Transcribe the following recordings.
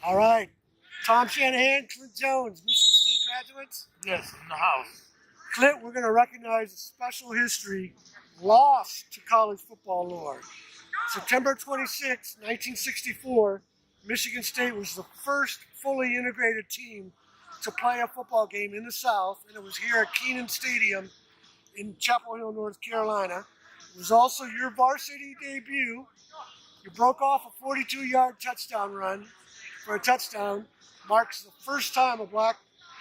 All right. Tom Shanahan, Clint Jones, Michigan State graduates. Yes, in the house. Clint, we're going to recognize a special history lost to college football lore. September 26, 1964, Michigan State was the first fully integrated team to play a football game in the South, and it was here at Keenan Stadium in Chapel Hill, North Carolina. It was also your varsity debut. You broke off a 42-yard touchdown run for a touchdown. Marks the first time a black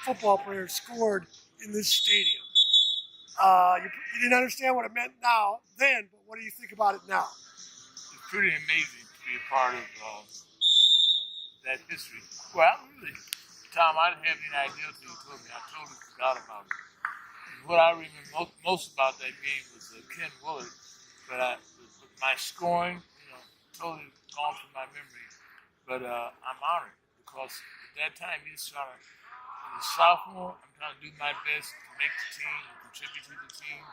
football player scored in this stadium. You didn't understand what it meant then, but what do you think about it now? It's pretty amazing to be a part of that history. Well, Tom, I didn't have any idea until you told me. I totally forgot about it. And what I remember most about that game was Ken Willard, but my scoring, totally gone from my memory. But I'm honored because at that time he was trying to, as a sophomore, I'm trying to do my best to make the team and contribute to the team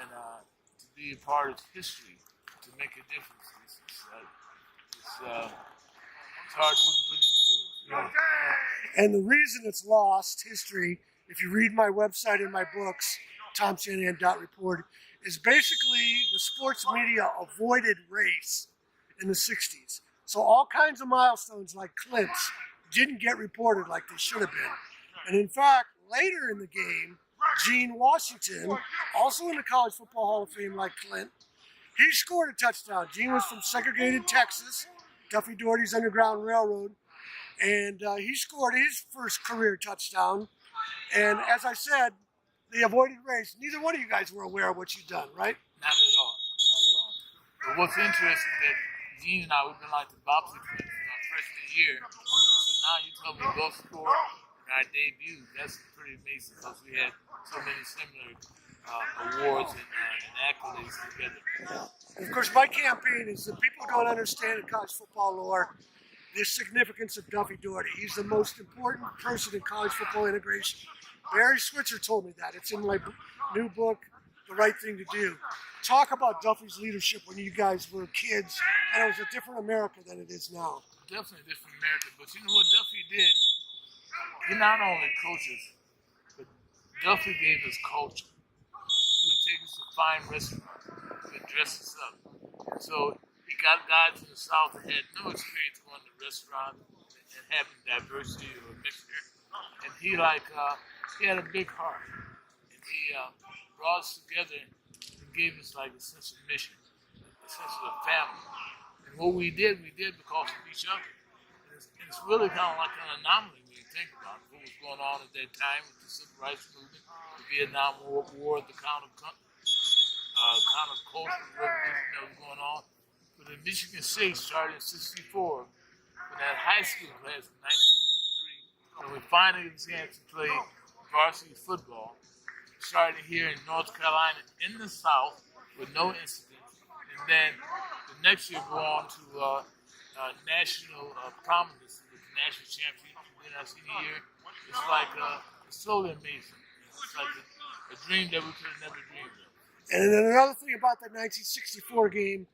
and to be a part of history, to make a difference. It's hard to put into words. And the reason it's lost history, if you read my website and my books, tomshanahan.report, is basically the sports media avoided race in the 60s. So all kinds of milestones like Clint's didn't get reported like they should have been. And in fact, later in the game, Gene Washington, also in the College Football Hall of Fame like Clint, he scored a touchdown. Gene was from segregated Texas, Duffy Daugherty's Underground Railroad, and he scored his first career touchdown. And as I said, they avoided race. Neither one of you guys were aware of what you'd done, right? Not at all. Not at all. But what's interesting is that Gene and I, we've been like the bobsled twins in our freshman year. So now you told me both scored in our debut. That's pretty amazing because we had so many similar awards and accolades together. And of course, my campaign is that people don't understand in college football lore the significance of Duffy Daugherty. He's the most important person in college football integration. Barry Switzer told me that. It's in my new book, The Right Thing to Do. Talk about Duffy's leadership when you guys were kids, and it was a different America than it is now. Definitely a different America, but you know what Duffy did? He not only coached us, but Duffy gave us culture. He would take us to fine restaurants. He would dress us up. And so he got guys in the South that had no experience going to restaurants and having diversity or mixture. And he had a big heart. And he brought us together and gave us like a sense of mission, a sense of a family. And what we did because of each other. And it's really kind of like an anomaly when you think about it. What was going on at that time with the Civil Rights Movement, the Vietnam War, the countercultural revolution that was going on. But in Michigan State started in '64, with that high school class in 1963, when we finally had a chance to play varsity football. Started here in North Carolina in the South with no incidents, and then the next year go on to national prominence with the national championship in our senior year. It's like it's totally amazing. It's like a dream that we could have never dreamed of. And then another thing about the 1964 game,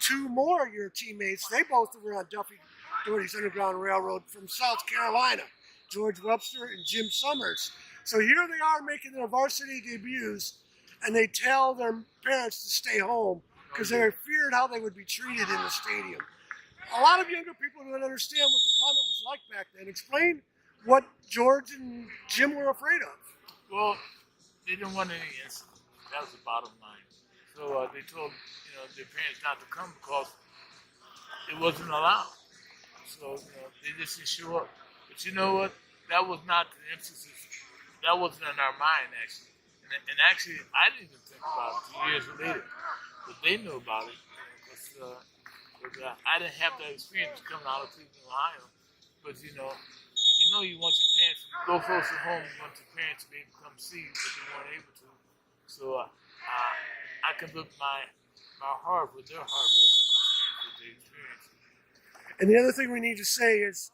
two more of your teammates, they both were on Duffy Daugherty's Underground Railroad from South Carolina, George Webster and Jim Summers. So here they are making their varsity debuts, and they tell their parents to stay home because they feared how they would be treated in the stadium. A lot of younger people don't understand what the climate was like back then. Explain what George and Jim were afraid of. Well, they didn't want any incidents. That was the bottom line. So they told their parents not to come because it wasn't allowed. So they just didn't show up. But you know what? That was not the emphasis. That wasn't in our mind, actually. And actually, I didn't even think about it 2 years later. But they knew about it. Because I didn't have that experience coming out of Cleveland, Ohio. But, you want your parents to go close to home. You want your parents to be able to come see you, but they weren't able to. So I can put my heart with their heart was and the experience that they experienced. And the other thing we need to say is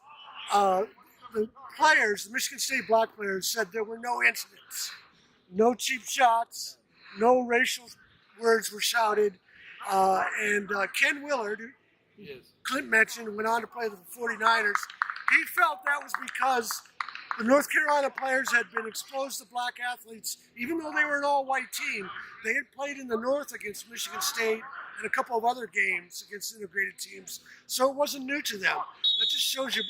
the players, the Michigan State black players, said there were no incidents, no cheap shots, no racial words were shouted. And Ken Willard, Yes. Clint mentioned, went on to play with the 49ers. He felt that was because the North Carolina players had been exposed to black athletes, even though they were an all-white team. They had played in the North against Michigan State and a couple of other games against integrated teams, so it wasn't new to them. That just shows you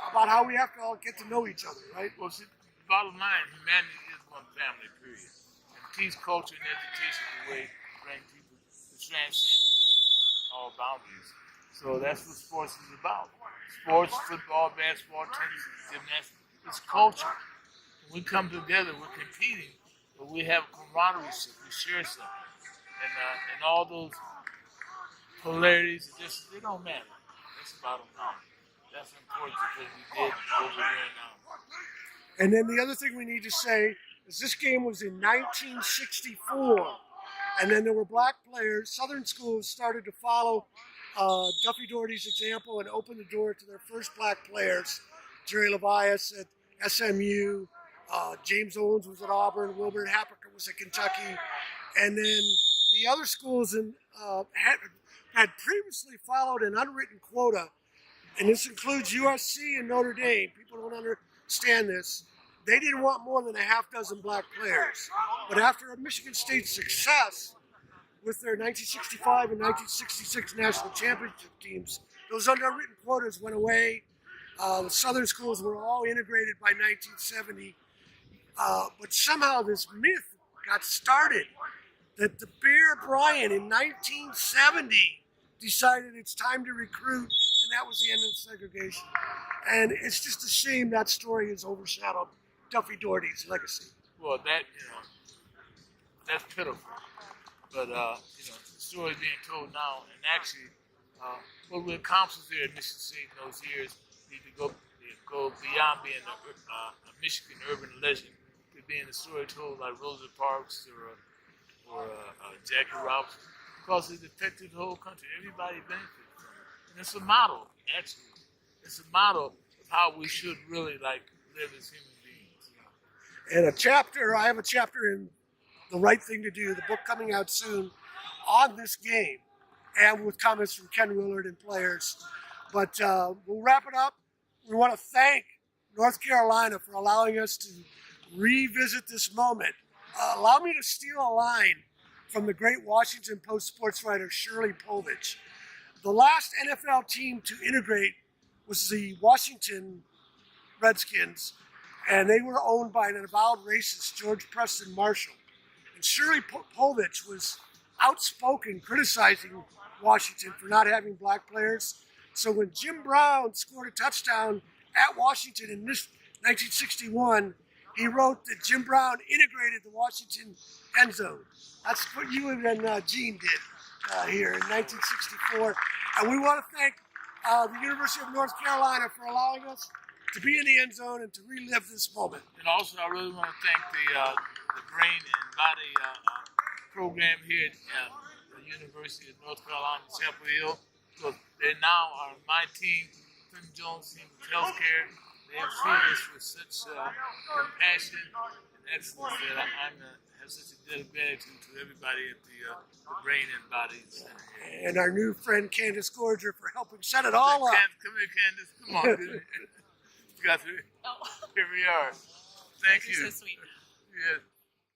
about how we have to all get to know each other, right? Well, see, bottom line, humanity is one family, period. And teach culture and education the way to bring people to transcend differences and all boundaries. So that's what sports is about. Sports, football, basketball, tennis, gymnastics, it's culture. When we come together, we're competing, but we have camaraderie, we share something. And all those polarities, they don't matter. That's the bottom line. That's important because we did what we're doing now. And then the other thing we need to say is this game was in 1964, and then there were black players. Southern schools started to follow Duffy Doherty's example and open the door to their first black players. Jerry Levias at SMU, James Owens was at Auburn, Wilbur Happiker was at Kentucky, and then the other schools had previously followed an unwritten quota, and this includes USC and Notre Dame. People don't understand this. They didn't want more than a half dozen black players. But after a Michigan State success with their 1965 and 1966 national championship teams, those unwritten quotas went away. The Southern schools were all integrated by 1970. But somehow this myth got started that the Bear Bryant in 1970 decided it's time to recruit, and that was the end of segregation. And it's just a shame that story has overshadowed Duffy Doherty's legacy. Well, that's pitiful. But the story is being told now, and actually, what we accomplished there at Michigan State in those years need to go beyond being a Michigan urban legend to being a story told like Rosa Parks or Jackie Robinson, because it affected the whole country. Everybody benefited from it, and it's a model. Actually, it's a model of how we should really live as human beings. And I have a chapter in The Right Thing to Do, the book coming out soon, on this game, and with comments from Ken Willard and players. But we'll wrap it up. We want to thank North Carolina for allowing us to revisit this moment. Allow me to steal a line from the great Washington Post sports writer Shirley Povich. The last NFL team to integrate was the Washington Redskins, and they were owned by an avowed racist, George Preston Marshall. And Shirley Povich was outspoken criticizing Washington for not having black players. So when Jim Brown scored a touchdown at Washington in 1961, he wrote that Jim Brown integrated the Washington end zone. That's what you and Gene did here in 1964. And we want to thank the University of North Carolina for allowing us to be in the end zone and to relive this moment. And also, I really want to thank the Brain and Body program here at the University of North Carolina, Chapel Hill. So they now are my team, Clinton Jones team with healthcare. They have treated us with such compassion and excellence that I have such a debt of gratitude to everybody at the Brain and Body Center. And our new friend Candace Gorger for helping set it all up. Come here, Candace. Come on. You got to. Oh. Here we are. Thank you. You're so sweet. Yes.